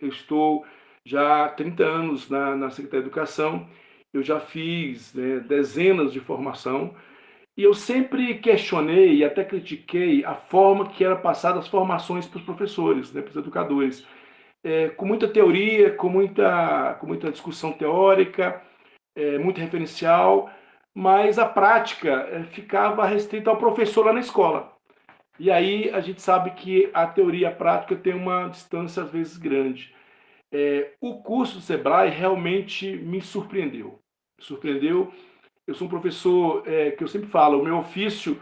Eu estou já há 30 anos na Secretaria de Educação, eu já fiz, né, dezenas de formação, e eu sempre questionei e até critiquei a forma que era passada as formações para os professores, né, para os educadores. Com muita teoria, com muita discussão teórica, muito referencial, mas a prática ficava restrita ao professor lá na escola. E aí a gente sabe que a teoria e a prática tem uma distância às vezes grande. O curso do Sebrae realmente me surpreendeu. Me surpreendeu. Eu sou um professor que eu sempre falo, o meu ofício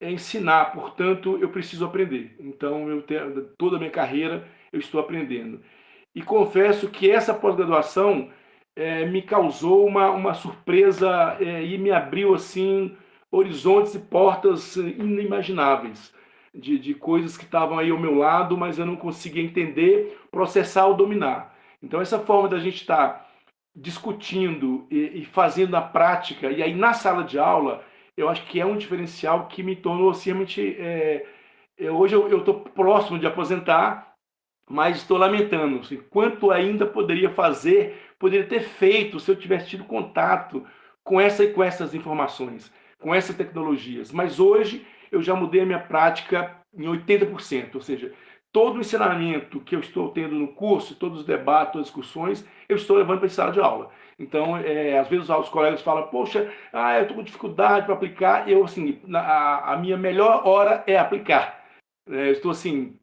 é ensinar, portanto eu preciso aprender. Então toda a minha carreira eu estou aprendendo. E confesso que essa pós-graduação me causou uma surpresa e me abriu assim horizontes e portas inimagináveis de coisas que estavam aí ao meu lado, mas eu não conseguia entender, processar ou dominar. Então essa forma da gente estar discutindo e fazendo na prática, e aí na sala de aula, eu acho que é um diferencial que me tornou assim, realmente. Hoje eu estou próximo de aposentar, mas estou lamentando assim, quanto ainda poderia fazer, poderia ter feito se eu tivesse tido contato com essas informações, com essas tecnologias. Mas hoje eu já mudei a minha prática em 80%, ou seja, todo o ensinamento que eu estou tendo no curso, todos os debates, todas as discussões, eu estou levando para a sala de aula. Então, às vezes os colegas falam, poxa, eu estou com dificuldade para aplicar. Eu, assim, a minha melhor hora é aplicar. Eu estou assim,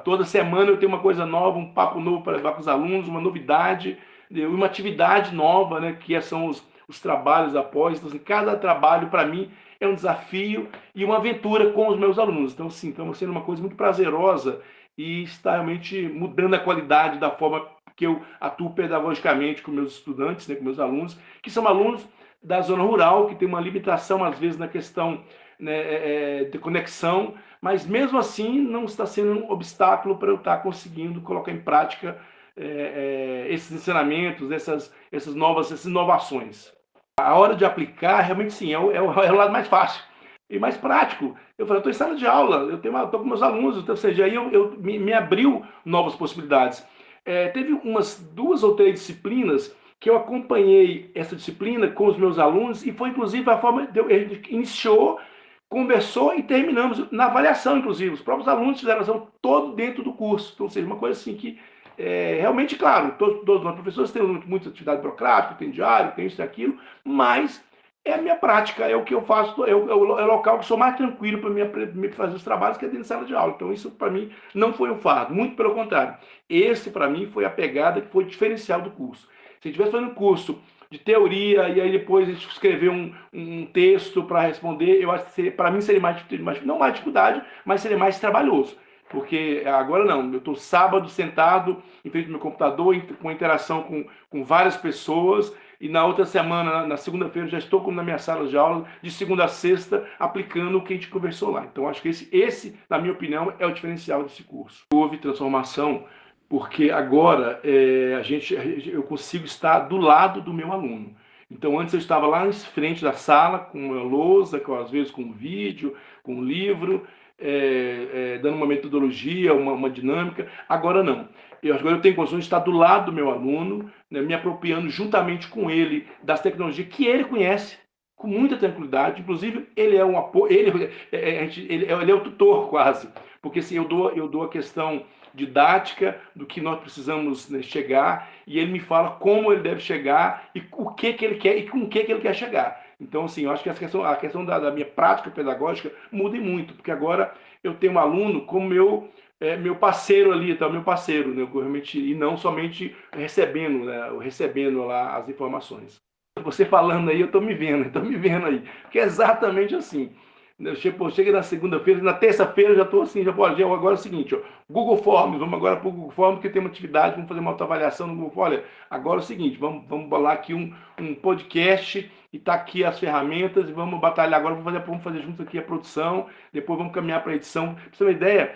toda semana eu tenho uma coisa nova, um papo novo para levar para os alunos, uma novidade, uma atividade nova, né, que são os trabalhos após. Então, assim, cada trabalho, para mim, é um desafio e uma aventura com os meus alunos. Então, sim, está sendo uma coisa muito prazerosa e está realmente mudando a qualidade da forma que eu atuo pedagogicamente com meus estudantes, né, com meus alunos, que são alunos da zona rural, que tem uma limitação, às vezes, na questão, né, de conexão, mas mesmo assim não está sendo um obstáculo para eu estar conseguindo colocar em prática esses ensinamentos, essas inovações. A hora de aplicar, realmente sim, é o lado mais fácil e mais prático. Eu falei, eu estou em sala de aula, eu estou com meus alunos, então, ou seja, aí me abriu novas possibilidades. Teve umas 2 ou 3 disciplinas que eu acompanhei essa disciplina com os meus alunos e foi inclusive a forma de a gente iniciou, conversou e terminamos na avaliação, inclusive. Os próprios alunos fizeram a avaliação todo dentro do curso. Então, ou seja, uma coisa assim que, realmente, claro, todos nós professores temos muita atividade burocrática, tem diário, tem isso e aquilo, mas é a minha prática, é o que eu faço, é o local que sou mais tranquilo para me fazer os trabalhos, que é dentro da sala de aula. Então, isso para mim não foi um fardo, muito pelo contrário. Esse, para mim, foi a pegada que foi diferencial do curso. Se eu estivesse fazendo curso de teoria e aí depois a gente escrever um texto para responder, eu acho que para mim seria não mais dificuldade, mas seria mais trabalhoso. Porque agora não, eu estou sábado sentado em frente ao meu computador, com interação com várias pessoas, e na outra semana, na segunda-feira, já estou na minha sala de aula, de segunda a sexta, aplicando o que a gente conversou lá. Então, acho que esse, na minha opinião, é o diferencial desse curso. Houve transformação porque agora eu consigo estar do lado do meu aluno. Então, antes eu estava lá em frente da sala, com uma lousa, às vezes com um vídeo, com um livro, dando uma metodologia, uma dinâmica. Agora não. Agora eu tenho condições de estar do lado do meu aluno, né, me apropriando juntamente com ele das tecnologias que ele conhece, com muita tranquilidade. Inclusive, ele é um apoio, ele é o tutor quase, porque assim, eu dou a questão didática do que nós precisamos, né, chegar, e ele me fala como ele deve chegar e o que ele quer e com o que ele quer chegar. Então, assim, eu acho que a questão da minha prática pedagógica muda muito, porque agora eu tenho um aluno como meu parceiro ali, tá? Meu parceiro, né? Realmente, e não somente recebendo, né? Recebendo lá as informações. Você falando aí, eu estou me vendo aí, porque é exatamente assim. Eu chego na segunda-feira, na terça-feira eu já estou assim, agora é o seguinte, ó, Google Forms, vamos agora para o Google Forms, porque tem uma atividade, vamos fazer uma autoavaliação no Google Forms. Olha, agora é o seguinte, vamos bolar aqui um podcast e tá aqui as ferramentas e vamos batalhar agora, vamos fazer juntos aqui a produção, depois vamos caminhar para a edição. Para você ter uma ideia,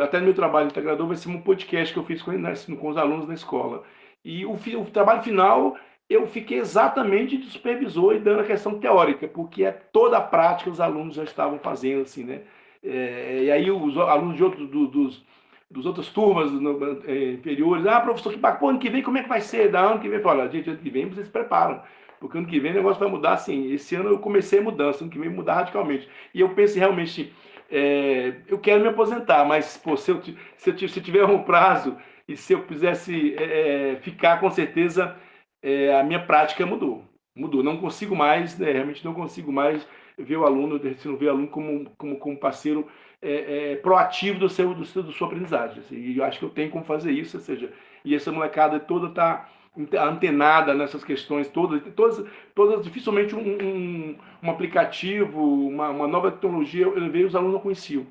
até no meu trabalho integrador vai ser um podcast que eu fiz com os alunos na escola. E o trabalho final eu fiquei exatamente de supervisor e dando a questão teórica, porque toda a prática os alunos já estavam fazendo, assim, né? E aí os alunos de outros dos outras turmas inferiores. Ah, professor, que bacana, ano que vem como é que vai ser? Da ano que vem, eu falo, gente, ano que vem vocês se preparam, porque ano que vem o negócio vai mudar assim. Esse ano eu comecei a mudança, ano que vem mudar radicalmente. E eu penso realmente, eu quero me aposentar, mas pô, se eu tiver um prazo e se eu quisesse ficar, com certeza a minha prática mudou. Mudou. Não consigo mais, né, realmente não consigo mais ver o aluno, se não ver o aluno como parceiro proativo da sua aprendizagem. Assim, e eu acho que eu tenho como fazer isso, ou seja, e essa molecada toda está antenada nessas questões todas dificilmente um aplicativo, uma nova tecnologia, eu levei, os alunos não conheciam.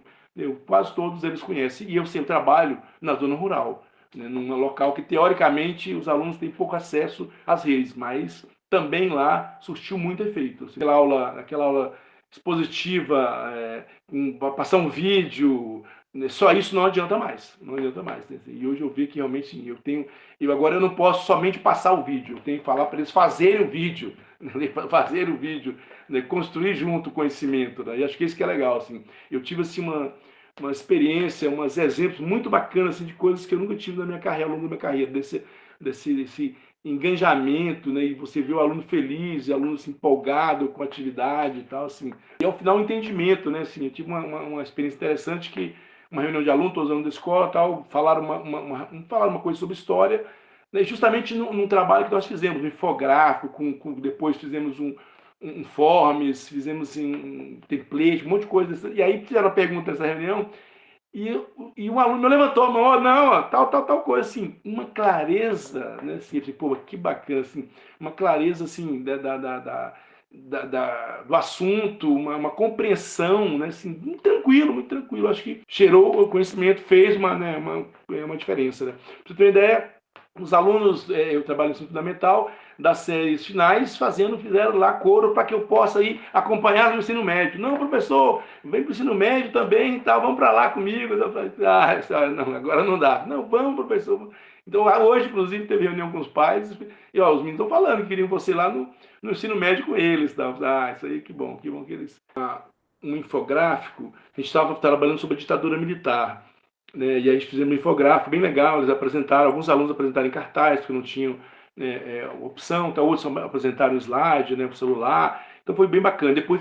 Quase todos eles conhecem. E eu sempre trabalho na zona rural, né, num local que, teoricamente, os alunos têm pouco acesso às redes, mas também lá surtiu muito efeito. Aquela aula expositiva, passar um vídeo, né, só isso não adianta mais, não adianta mais. Né? E hoje eu vi que realmente sim, agora eu não posso somente passar o vídeo, eu tenho que falar para eles fazerem o vídeo, né? Fazer o vídeo, né? Construir junto o conhecimento. Né? E acho que isso que é legal. Assim. Eu tive assim, uma experiência, uns exemplos muito bacanas assim, de coisas que eu nunca tive na minha carreira, ao longo da minha carreira, desse engajamento, né? E você vê o aluno feliz, o aluno assim, empolgado com a atividade e tal, assim. E ao final o entendimento, né? Assim, eu tive uma experiência interessante que uma reunião de alunos, todos os alunos da escola, tal, falaram falaram uma coisa sobre história, né? Justamente num trabalho que nós fizemos, um infográfico, depois fizemos um forms, fizemos assim, um template, um monte de coisa. E aí fizeram a pergunta nessa reunião, e um aluno me levantou a mão, oh, não, ó, tal coisa, assim, uma clareza, né, assim, pô, que bacana, assim, uma clareza, assim, do assunto, uma compreensão, né, assim, muito tranquilo, acho que cheirou o conhecimento, fez uma diferença, né. Pra você ter uma ideia, os alunos, eu trabalho no ensino fundamental, das séries finais, fizeram lá coro para que eu possa ir acompanhar no ensino médio. Não, professor, vem para o ensino médio também e tal, vamos para lá comigo. Eu falei, não, agora não dá. Não, vamos, professor. Então, hoje, inclusive, teve reunião com os pais, e ó, os meninos estão falando que queriam você lá no ensino médio com eles. Tal. Isso aí, que bom que eles... Um infográfico, a gente estava trabalhando sobre a ditadura militar. Né, e aí fizemos um infográfico bem legal, eles apresentaram, alguns alunos apresentaram em cartaz, porque não tinham opção, outros apresentaram o slide, né, o celular, então foi bem bacana. Depois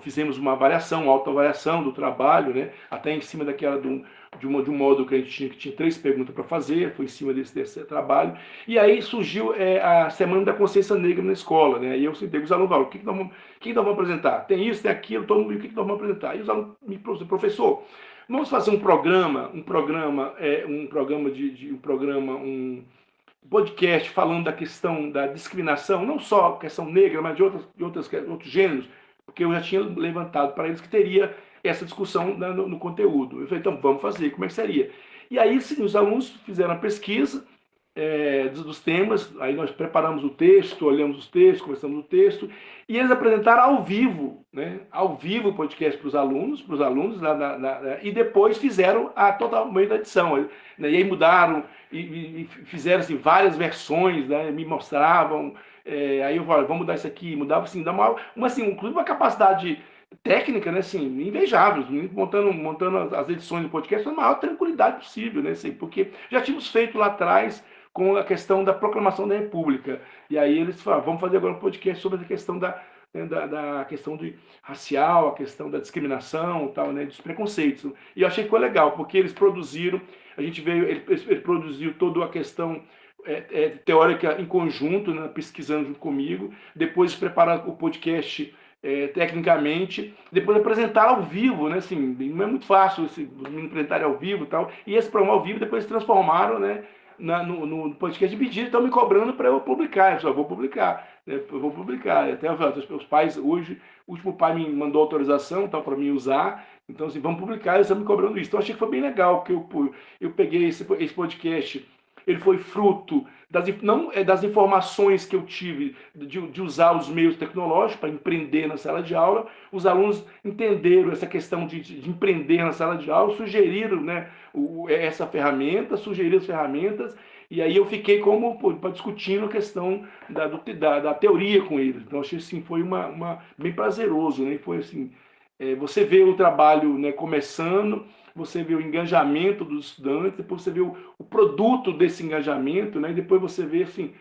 fizemos uma avaliação, uma autoavaliação do trabalho, né, até em cima de um módulo que a gente tinha 3 perguntas para fazer, foi em cima desse trabalho, e aí surgiu a Semana da Consciência Negra na escola, né, e eu sentei com os alunos, o que nós vamos apresentar? Tem isso, tem aquilo, todo mundo, o que nós vamos apresentar? E os alunos me perguntaram, professor, vamos fazer um podcast falando da questão da discriminação, não só a questão negra, mas de outros gêneros, porque eu já tinha levantado para eles que teria essa discussão no conteúdo. Eu falei, então vamos fazer, como é que seria? E aí, sim, os alunos fizeram a pesquisa dos temas, aí nós preparamos o texto, olhamos os textos, conversamos o texto, e eles apresentaram ao vivo, né? Ao vivo o podcast para os alunos, e depois fizeram totalmente a edição, né? E aí mudaram e fizeram assim, várias versões, né? Me mostravam, aí eu falei, vamos mudar isso aqui, mudava assim, dá inclusive uma capacidade técnica, né, assim, invejável, montando as edições do podcast com a maior tranquilidade possível, né, assim, porque já tínhamos feito lá atrás com a questão da proclamação da República, e aí eles falaram, vamos fazer agora um podcast sobre a questão da questão racial, a questão da discriminação, tal, né, dos preconceitos, e eu achei que foi legal, porque eles produziram, ele produziu toda a questão teórica em conjunto, né, pesquisando junto comigo, depois prepararam o podcast tecnicamente, depois apresentar ao vivo, né, assim, não é muito fácil os meninos apresentarem ao vivo e tal, e esse programa ao vivo depois se transformaram, né, no podcast de pedido, estão me cobrando para eu publicar, eu só vou publicar, né, eu vou publicar, até os pais, hoje, o último pai me mandou autorização para mim usar, então assim, vamos publicar, eles estão me cobrando isso, então achei que foi bem legal, que eu peguei esse podcast, ele foi fruto das informações que eu tive de usar os meios tecnológicos para empreender na sala de aula. Os alunos entenderam essa questão de empreender na sala de aula, sugeriram, né, essa ferramenta, sugeriram as ferramentas, e aí eu fiquei discutindo a questão da teoria com eles. Então achei assim, foi bem prazeroso, né? Foi assim, Você vê o trabalho, né, começando, você vê o engajamento dos estudantes, depois você vê o produto desse engajamento, né, e depois você vê assim,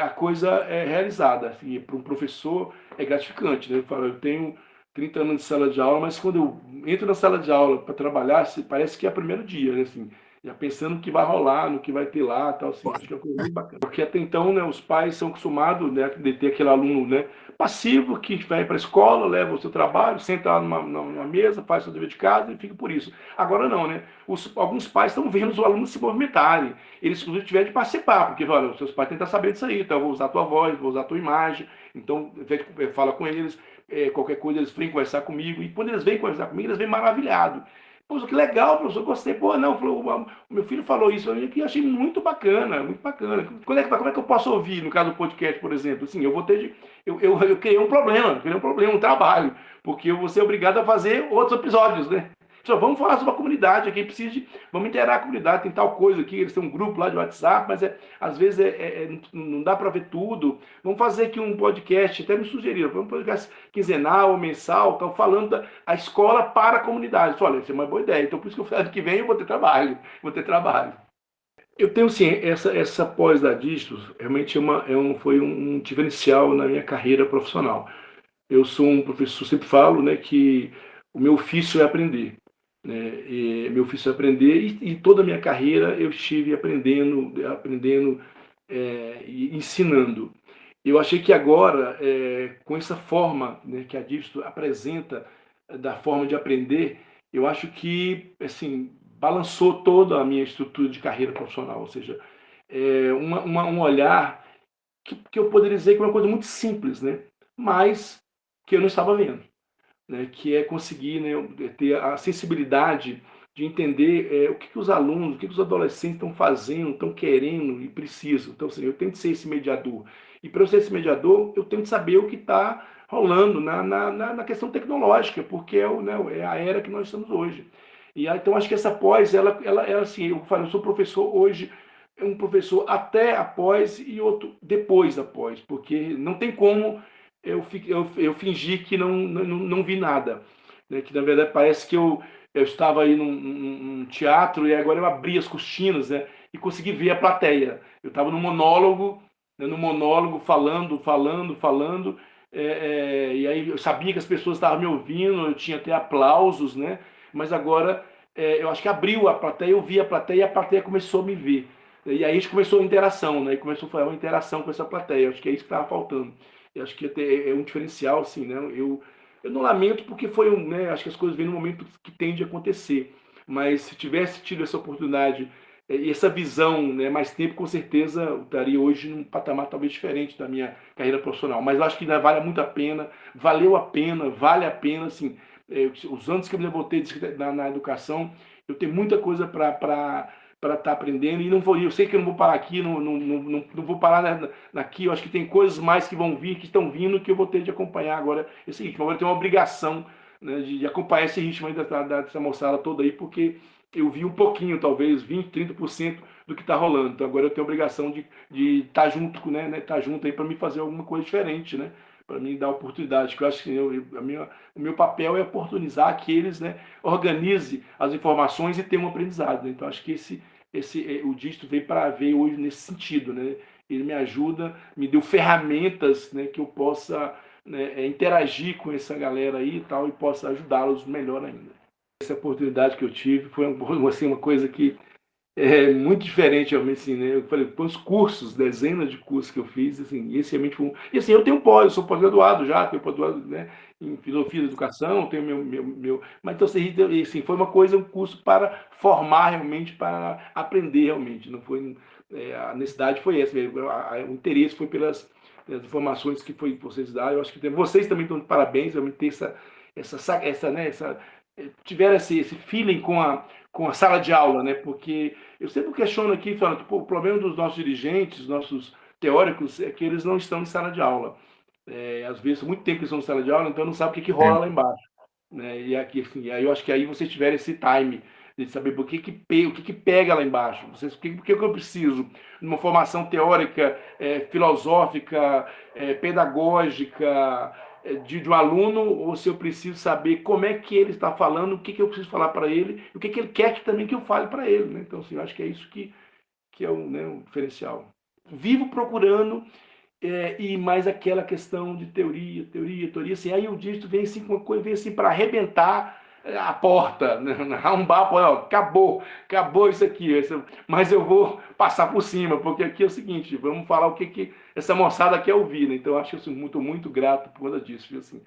a coisa realizada. Assim, para um professor é gratificante. Né? Eu tenho 30 anos de sala de aula, mas quando eu entro na sala de aula para trabalhar, parece que é o primeiro dia, né? Assim, já pensando no que vai rolar, no que vai ter lá, tal, assim, acho que é uma coisa muito bacana. Porque até então, né, os pais são acostumados, né, de ter aquele aluno, né, passivo que vai para a escola, leva o seu trabalho, senta lá numa mesa, faz seu dever de casa e fica por isso. Agora não, né? Alguns pais estão vendo os alunos se movimentarem. Eles, inclusive, tiveram de participar, porque, olha, os seus pais têm que estar sabendo disso aí, então eu vou usar a tua voz, vou usar a tua imagem, então fala com eles, qualquer coisa eles vêm conversar comigo, e quando eles vêm conversar comigo, eles vêm maravilhados. Pô, que legal, professor, gostei. Pô, não, o meu filho falou isso pra mim que eu achei muito bacana, muito bacana. Como é que eu posso ouvir, no caso do podcast, por exemplo? Assim, eu vou ter de. Eu criei um problema, um trabalho, porque eu vou ser obrigado a fazer outros episódios, né? Só vamos falar sobre a comunidade aqui, precisa de. Vamos inteirar a comunidade, tem tal coisa aqui, eles têm um grupo lá de WhatsApp, mas às vezes não dá para ver tudo. Vamos fazer aqui um podcast, até me sugeriram, vamos um podcast quinzenal ou mensal, tal, falando da escola para a comunidade. Olha, isso é uma boa ideia. Então, por isso que eu falei, ano que vem eu vou ter trabalho. Vou ter trabalho. Eu tenho, sim, essa pós da Dígitos, realmente foi um diferencial na minha carreira profissional. Eu sou um professor, sempre falo, né, que o meu ofício é aprender. Né? Meu ofício é aprender e toda a minha carreira eu estive aprendendo e ensinando. Eu achei que agora, com essa forma, né, que a Dígito apresenta, da forma de aprender, eu acho que assim, balançou toda a minha estrutura de carreira profissional. Ou seja, um olhar que eu poderia dizer que é uma coisa muito simples, né? Mas que eu não estava vendo, né? Que é conseguir, né, ter a sensibilidade de entender o que os alunos, o que os adolescentes estão fazendo, estão querendo e precisam. Então, assim, eu tenho que ser esse mediador. E para eu ser esse mediador, eu tenho que saber o que está rolando na questão tecnológica, porque é a era que nós estamos hoje. E aí, então, acho que essa pós, ela assim, eu falo, eu sou professor hoje, um professor até após e outro depois da pós, porque não tem como eu fingi que não vi nada. Né? Que na verdade parece que eu estava aí num teatro e agora eu abri as cortinas, né? E consegui ver a plateia. Eu estava no monólogo, né? No monólogo falando, e aí eu sabia que as pessoas estavam me ouvindo, eu tinha até aplausos, né? Mas agora eu acho que abriu a plateia, eu vi a plateia e a plateia começou a me ver. E aí a gente começou a interação, né? E começou a fazer uma interação com essa plateia. Eu acho que é isso que estava faltando. Eu acho que é um diferencial, assim, né? Eu não lamento porque né? Acho que as coisas vêm no momento que tem de acontecer. Mas se tivesse tido essa oportunidade e essa visão, né, mais tempo, com certeza eu estaria hoje num patamar talvez diferente da minha carreira profissional. Mas eu acho que ainda vale muito a pena, valeu a pena, vale a pena, assim, os anos que eu me levantei na educação, eu tenho muita coisa para estar aprendendo e não vou, eu sei que eu não vou parar aqui, não vou parar aqui, eu acho que tem coisas mais que vão vir, que estão vindo, que eu vou ter de acompanhar agora esse ritmo. Agora eu tenho uma obrigação, né, de acompanhar esse ritmo aí dessa moçada toda aí, porque eu vi um pouquinho, talvez 20, 30% do que está rolando. Então agora eu tenho a obrigação de estar junto, né, estar junto aí para me fazer alguma coisa diferente, né? Para mim dar oportunidade, que eu acho que o meu papel é oportunizar que eles, né, organize as informações e tenham um aprendizado. Né? Então acho que o dígito veio hoje nesse sentido, né? Ele me ajuda, me deu ferramentas, né, que eu possa, né, interagir com essa galera aí e tal e possa ajudá-los melhor ainda. Essa oportunidade que eu tive foi assim, uma coisa que é muito diferente, realmente, assim, né? Eu falei, os cursos, dezenas de cursos que eu fiz, assim, esse realmente foi um. E assim, eu tenho eu sou pós-graduado já, tenho pós-graduado, né, em filosofia da educação, tenho Mas então, assim, foi uma coisa, um curso para formar realmente, para aprender realmente. Não foi. A necessidade foi essa mesmo, o interesse foi pelas informações que vocês daram. Eu acho que vocês também estão de parabéns, realmente ter tiveram esse feeling com a sala de aula, né? Porque eu sempre questiono aqui, falando que o problema dos nossos dirigentes, nossos teóricos, é que eles não estão em sala de aula. Às vezes, muito tempo que eles estão em sala de aula, então não sabe o que rola lá embaixo. Né? E aqui, assim, aí eu acho que aí vocês tiveram esse time, de saber o que pega lá embaixo. Por que eu preciso de uma formação teórica, filosófica, pedagógica, de um aluno, ou se eu preciso saber como é que ele está falando, o que eu preciso falar para ele, e o que ele quer também que eu fale para ele. Né? Então, assim, eu acho que é isso que é um diferencial. Vivo procurando e mais aquela questão de teoria, assim, aí o dígito vem assim, com uma coisa, vem assim para arrebentar a porta, né? Arrombar a porta, ó, acabou isso aqui, mas eu vou passar por cima, porque aqui é o seguinte, vamos falar o que essa moçada quer ouvir, né? Então eu acho isso muito, muito grato por conta disso, assim.